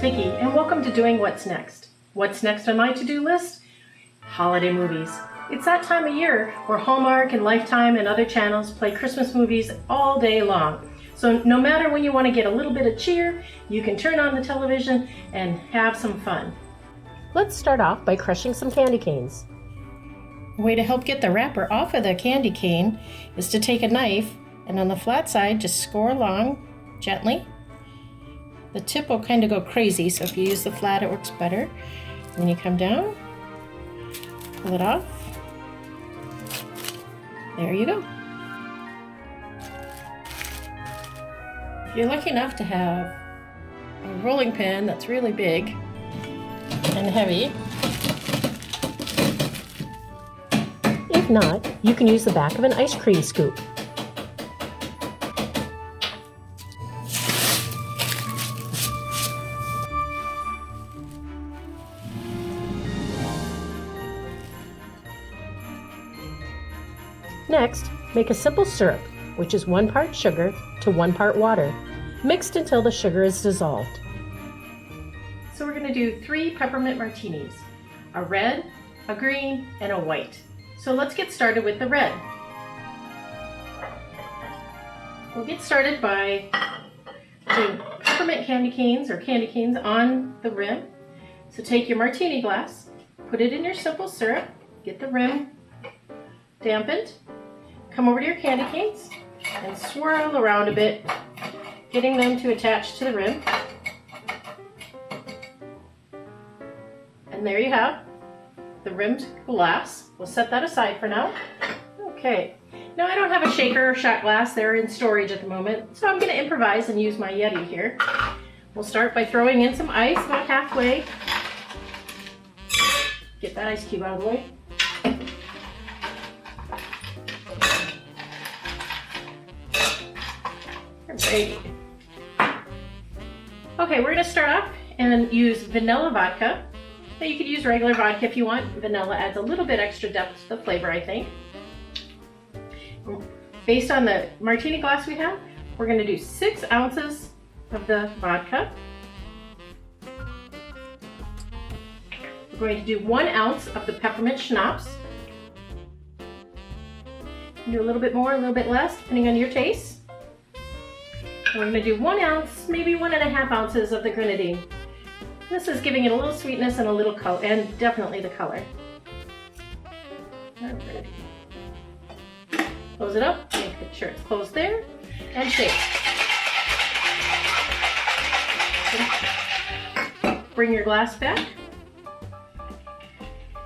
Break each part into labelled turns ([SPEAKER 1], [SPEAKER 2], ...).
[SPEAKER 1] Vicki, and welcome to Doing What's Next. What's next on my to-do list? Holiday movies. It's that time of year where Hallmark and Lifetime and other channels play Christmas movies all day long. So no matter when you want to get a little bit of cheer, you can turn on the television and have some fun.
[SPEAKER 2] Let's start off by crushing some candy canes.
[SPEAKER 1] A way to help get the wrapper off of the candy cane is to take a knife and on the flat side just score along gently. The tip will kind of go crazy, so if you use the flat it works better. And then you come down, pull it off. There you go. If you're lucky enough to have a rolling pin that's really big and heavy,
[SPEAKER 2] if not, you can use the back of an ice cream scoop. Next, make a simple syrup, which is 1 part sugar to 1 part water, mixed until the sugar is dissolved.
[SPEAKER 1] So we're going to do 3 peppermint martinis, a red, a green, and a white. So let's get started with the red. We'll get started by putting peppermint candy canes on the rim. So take your martini glass, put it in your simple syrup, get the rim dampened, come over to your candy canes and swirl around a bit, getting them to attach to the rim. And there you have the rimmed glass. We'll set that aside for now. Okay, now I don't have a shaker or shot glass. They're in storage at the moment, so I'm going to improvise and use my Yeti here. We'll start by throwing in some ice about halfway. Get that ice cube out of the way. Great. Okay, we're going to start off and use vanilla vodka. Now you could use regular vodka if you want. Vanilla adds a little bit extra depth to the flavor, I think. Based on the martini glass we have, we're going to do 6 ounces of the vodka. We're going to do 1 ounce of the peppermint schnapps. Do a little bit more, a little bit less, depending on your taste. And we're going to do 1 ounce, maybe 1.5 ounces of the grenadine. This is giving it a little sweetness and a little color, and definitely the color. Right. Close it up, make sure it's closed there, and shake. Bring your glass back,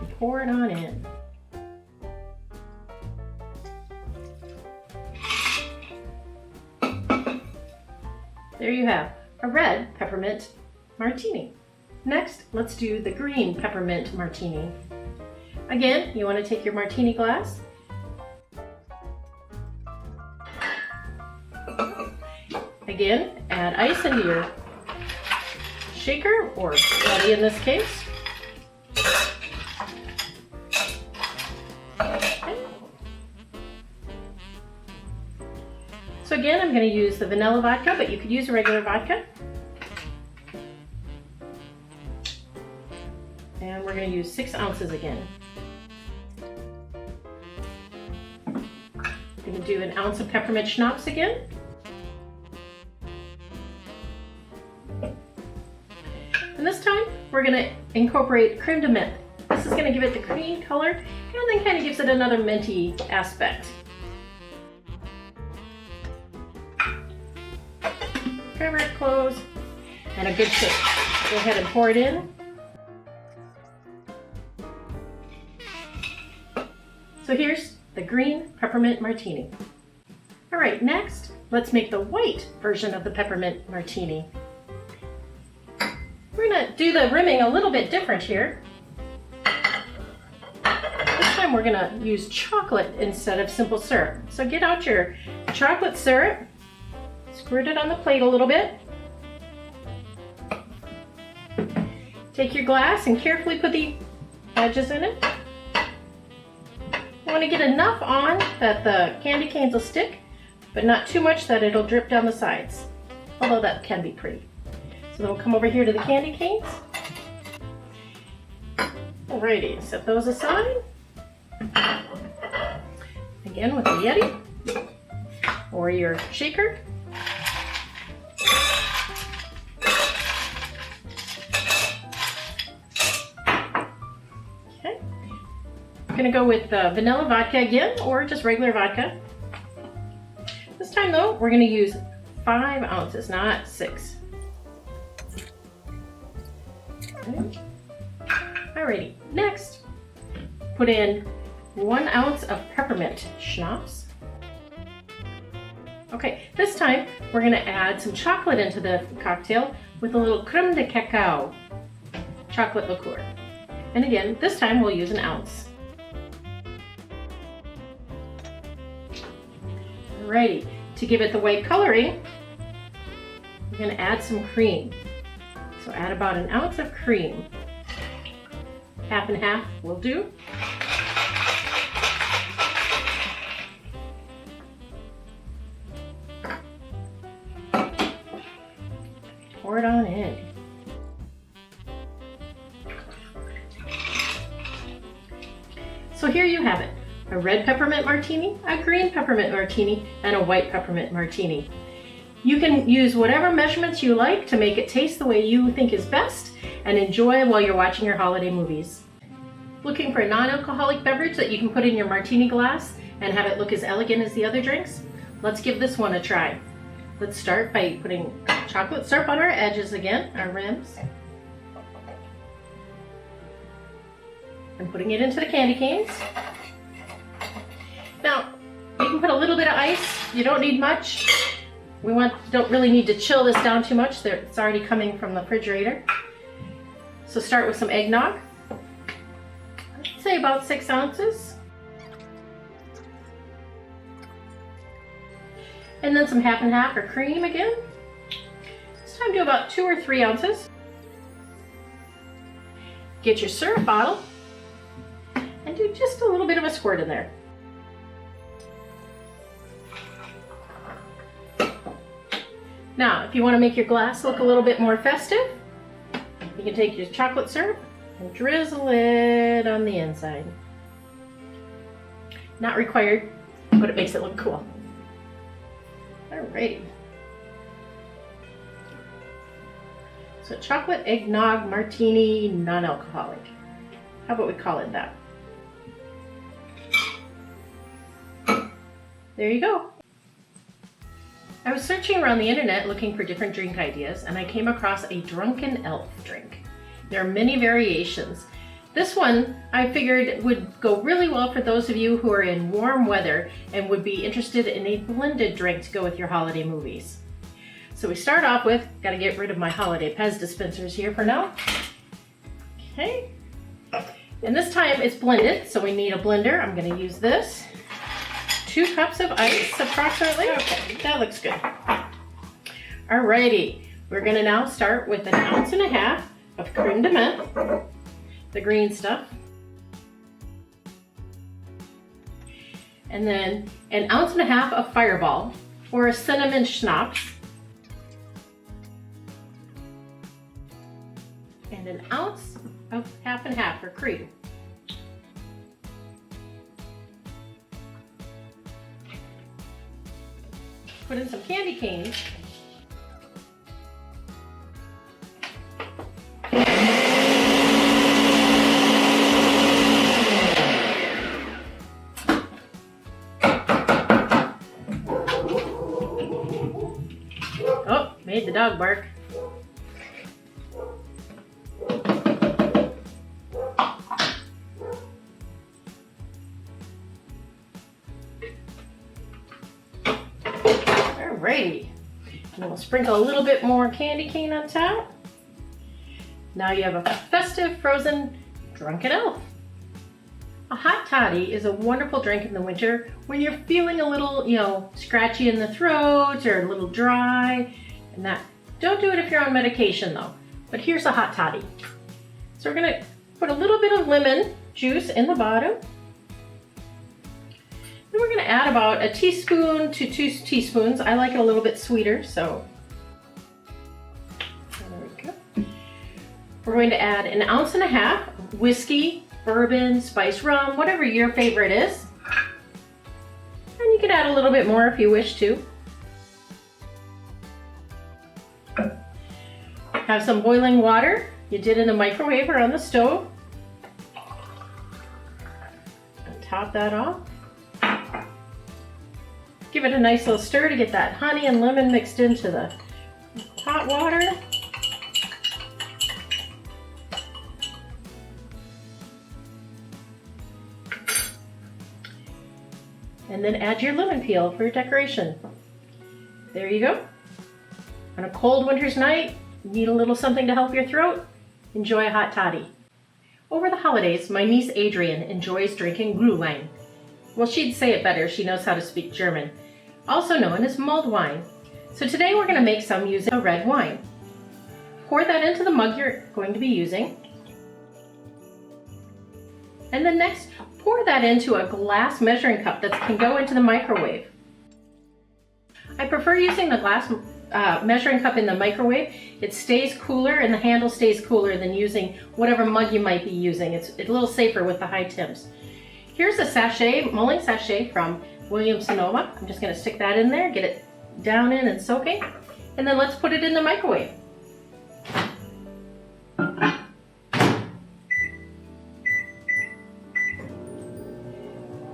[SPEAKER 1] and pour it on in. There you have a red peppermint martini. Next, let's do the green peppermint martini. Again, you want to take your martini glass, again, add ice into your shaker, or Toddy in this case. So again, I'm going to use the vanilla vodka, but you could use a regular vodka. And we're going to use 6 ounces again. I'm going to do 1 ounce of peppermint schnapps again. And this time, we're going to incorporate creme de menthe. This is going to give it the cream color, and then kind of gives it another minty aspect. Cover it close, and a good shake. Go ahead and pour it in. So here's the green peppermint martini. All right, next, let's make the white version of the peppermint martini. We're gonna do the rimming a little bit different here. This time we're gonna use chocolate instead of simple syrup. So get out your chocolate syrup, squirt it on the plate a little bit. Take your glass and carefully put the edges in it. You want to get enough on that the candy canes will stick, but not too much that it'll drip down the sides, although that can be pretty. So then we'll come over here to the candy canes. Alrighty, set those aside. Again with the Yeti or your shaker. Okay, I'm gonna go with vanilla vodka again, or just regular vodka. This time though, we're gonna use 5 ounces, not 6. Okay. Alrighty, next, put in 1 ounce of peppermint schnapps. Okay, this time we're gonna add some chocolate into the cocktail with a little creme de cacao chocolate liqueur. And again, this time we'll use 1 ounce. Alrighty, to give it the white coloring, we're gonna add some cream. So add about 1 ounce of cream. Half and half will do. Pour it on in. So here you have it, a red peppermint martini, a green peppermint martini, and a white peppermint martini. You can use whatever measurements you like to make it taste the way you think is best and enjoy while you're watching your holiday movies. Looking for a non-alcoholic beverage that you can put in your martini glass and have it look as elegant as the other drinks? Let's give this one a try. Let's start by putting chocolate syrup on our edges again, our rims. And putting it into the candy canes. Now, you can put a little bit of ice. You don't need much. Don't really need to chill this down too much. It's already coming from the refrigerator. So start with some eggnog. I'd say about 6 ounces. And then some half and half or cream again. This time do about 2 or 3 ounces. Get your syrup bottle and do just a little bit of a squirt in there. Now, if you want to make your glass look a little bit more festive, you can take your chocolate syrup and drizzle it on the inside. Not required, but it makes it look cool. Alrighty. So Chocolate Egg Nog Martini, non-alcoholic. How about we call it that? There you go. I was searching around the internet looking for different drink ideas, and I came across a Drunken Elf drink. There are many variations. This one I figured would go really well for those of you who are in warm weather and would be interested in a blended drink to go with your holiday movies. So we start off with, gotta get rid of my holiday Pez dispensers here for now. Okay, and this time it's blended, so we need a blender. I'm gonna use this. 2 cups of ice, approximately. Okay, that looks good. Alrighty, we're gonna now start with 1.5 ounces of creme de menthe, the green stuff. And then 1.5 ounces of Fireball, or a cinnamon schnapps. And 1 ounce of half and half for cream. Put in some candy canes. Oh, made the dog bark. Alrighty, and we'll sprinkle a little bit more candy cane on top. Now you have a festive frozen Drunken Elf. A hot toddy is a wonderful drink in the winter when you're feeling a little, scratchy in the throat or a little dry and that. Don't do it if you're on medication though, but here's a hot toddy. So we're gonna put a little bit of lemon juice in the bottom. Then we're gonna add about 1 teaspoon to 2 teaspoons. I like it a little bit sweeter, so there we We're going to add 1.5 ounces whiskey, bourbon, spiced rum, whatever your favorite is. And you can add a little bit more if you wish to. Have some boiling water you did in the microwave or on the stove. And top that off. Give it a nice little stir to get that honey and lemon mixed into the hot water. And then add your lemon peel for your decoration. There you go. On a cold winter's night, you need a little something to help your throat? Enjoy a hot toddy. Over the holidays, my niece Adrienne enjoys drinking Glühwein. Well, she'd say it better, she knows how to speak German. Also known as mulled wine. So today we're going to make some using a red wine. Pour that into the mug you're going to be using. And then next, pour that into a glass measuring cup that can go into the microwave. I prefer using the glass measuring cup in the microwave. It stays cooler and the handle stays cooler than using whatever mug you might be using. It's a little safer with the high temps. Here's a sachet, mulling sachet from Williams-Sonoma. I'm just going to stick that in there, get it down in and soaking, and then let's put it in the microwave.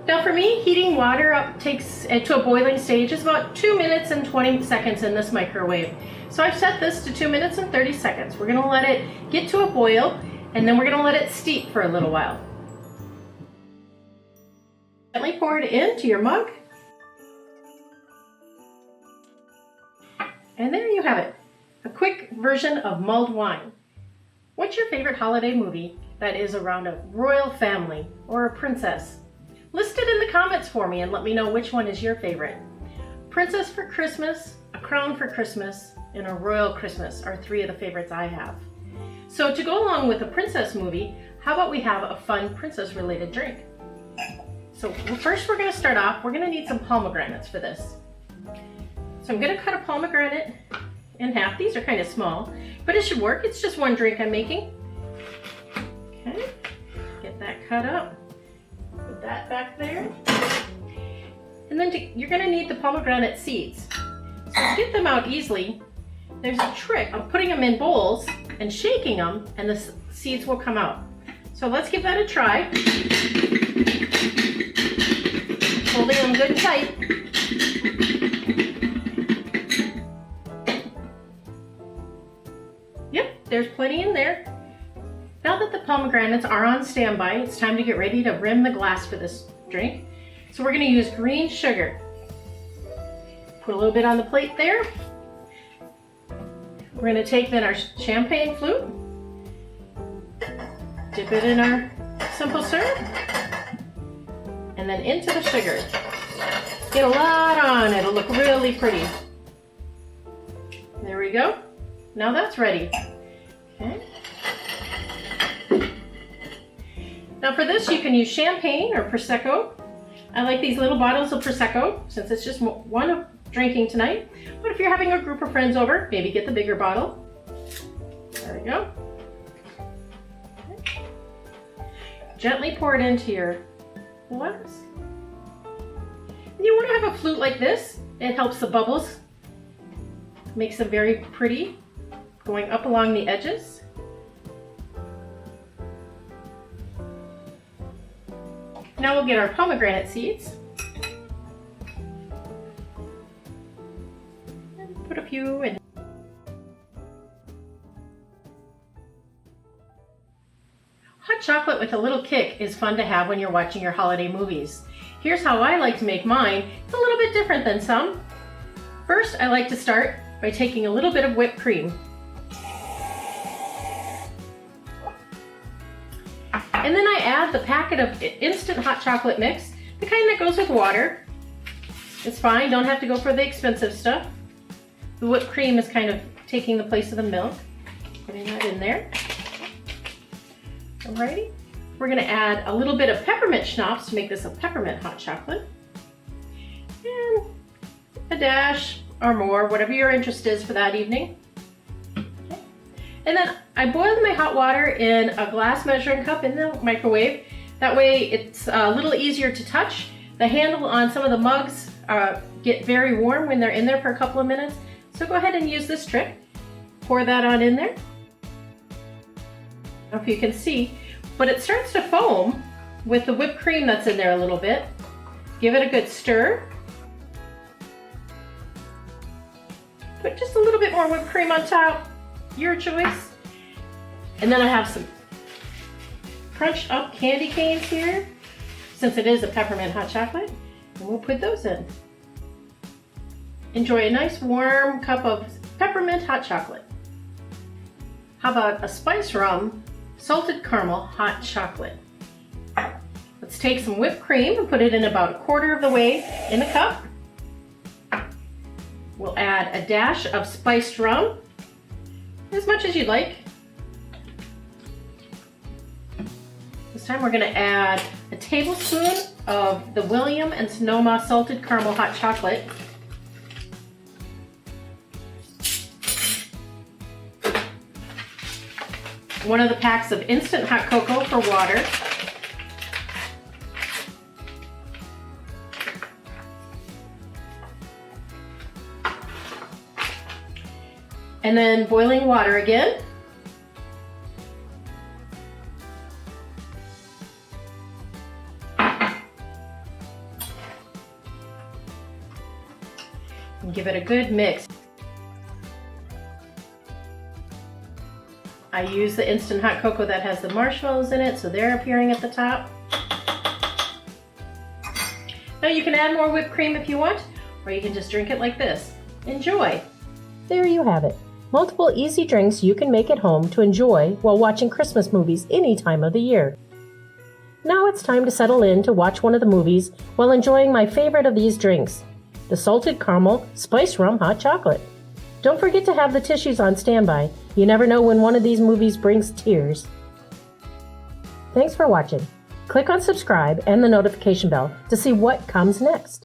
[SPEAKER 1] Now for me, heating water up takes to a boiling stage is about 2 minutes and 20 seconds in this microwave. So I've set this to 2 minutes and 30 seconds. We're going to let it get to a boil, and then we're going to let it steep for a little while. Gently pour it into your mug. And there you have it, a quick version of mulled wine. What's your favorite holiday movie that is around a royal family or a princess? List it in the comments for me and let me know which one is your favorite. Princess for Christmas, A Crown for Christmas, and A Royal Christmas are 3 of the favorites I have. So to go along with a princess movie, how about we have a fun princess related drink? So first we're going to start off, we're going to need some pomegranates for this. So I'm going to cut a pomegranate in half. These are kind of small, but it should work. It's just one drink I'm making. Okay, get that cut up. Put that back there. And then you're going to need the pomegranate seeds. So to get them out easily, there's a trick of putting them in bowls and shaking them, and the seeds will come out. So let's give that a try. Holding them good and tight. Yep, there's plenty in there. Now that the pomegranates are on standby, it's time to get ready to rim the glass for this drink. So we're going to use green sugar. Put a little bit on the plate there. We're going to take then our champagne flute, dip it in our simple syrup, and then into the sugar. Get a lot on, it'll look really pretty. There we go. Now that's ready. Okay. Now for this you can use champagne or Prosecco. I like these little bottles of Prosecco since it's just one of drinking tonight. But if you're having a group of friends over, maybe get the bigger bottle. There we go. Okay. Gently pour it into your glass. And you want to have a flute like this. It helps the bubbles. Makes them very pretty, going up along the edges. Now we'll get our pomegranate seeds. And put a few in. Hot chocolate with a little kick is fun to have when you're watching your holiday movies. Here's how I like to make mine. It's a little bit different than some. First, I like to start by taking a little bit of whipped cream. And then I add the packet of instant hot chocolate mix, the kind that goes with water. It's fine, don't have to go for the expensive stuff. The whipped cream is kind of taking the place of the milk. Putting that in there. Alrighty. We're going to add a little bit of peppermint schnapps to make this a peppermint hot chocolate. And a dash or more, whatever your interest is for that evening. Okay. And then I boiled my hot water in a glass measuring cup in the microwave. That way it's a little easier to touch. The handle on some of the mugs get very warm when they're in there for a couple of minutes. So go ahead and use this trick. Pour that on in there. I don't know if you can see, but it starts to foam with the whipped cream that's in there a little bit. Give it a good stir. Put just a little bit more whipped cream on top, your choice. And then I have some crunched up candy canes here, since it is a peppermint hot chocolate, and we'll put those in. Enjoy a nice warm cup of peppermint hot chocolate. How about a spice rum salted caramel hot chocolate? Let's take some whipped cream and put it in about a quarter of the way in the cup. We'll add a dash of spiced rum, as much as you'd like. This time we're going to add a tablespoon of the William and Sonoma salted caramel hot chocolate. One of the packs of instant hot cocoa for water. And then boiling water again. And give it a good mix. I use the instant hot cocoa that has the marshmallows in it, so they're appearing at the top. Now you can add more whipped cream if you want, or you can just drink it like this. Enjoy!
[SPEAKER 2] There you have it. Multiple easy drinks you can make at home to enjoy while watching Christmas movies any time of the year. Now it's time to settle in to watch one of the movies while enjoying my favorite of these drinks, the salted caramel spiced rum hot chocolate. Don't forget to have the tissues on standby. You never know when one of these movies brings tears. Thanks for watching. Click on subscribe and the notification bell to see what comes next.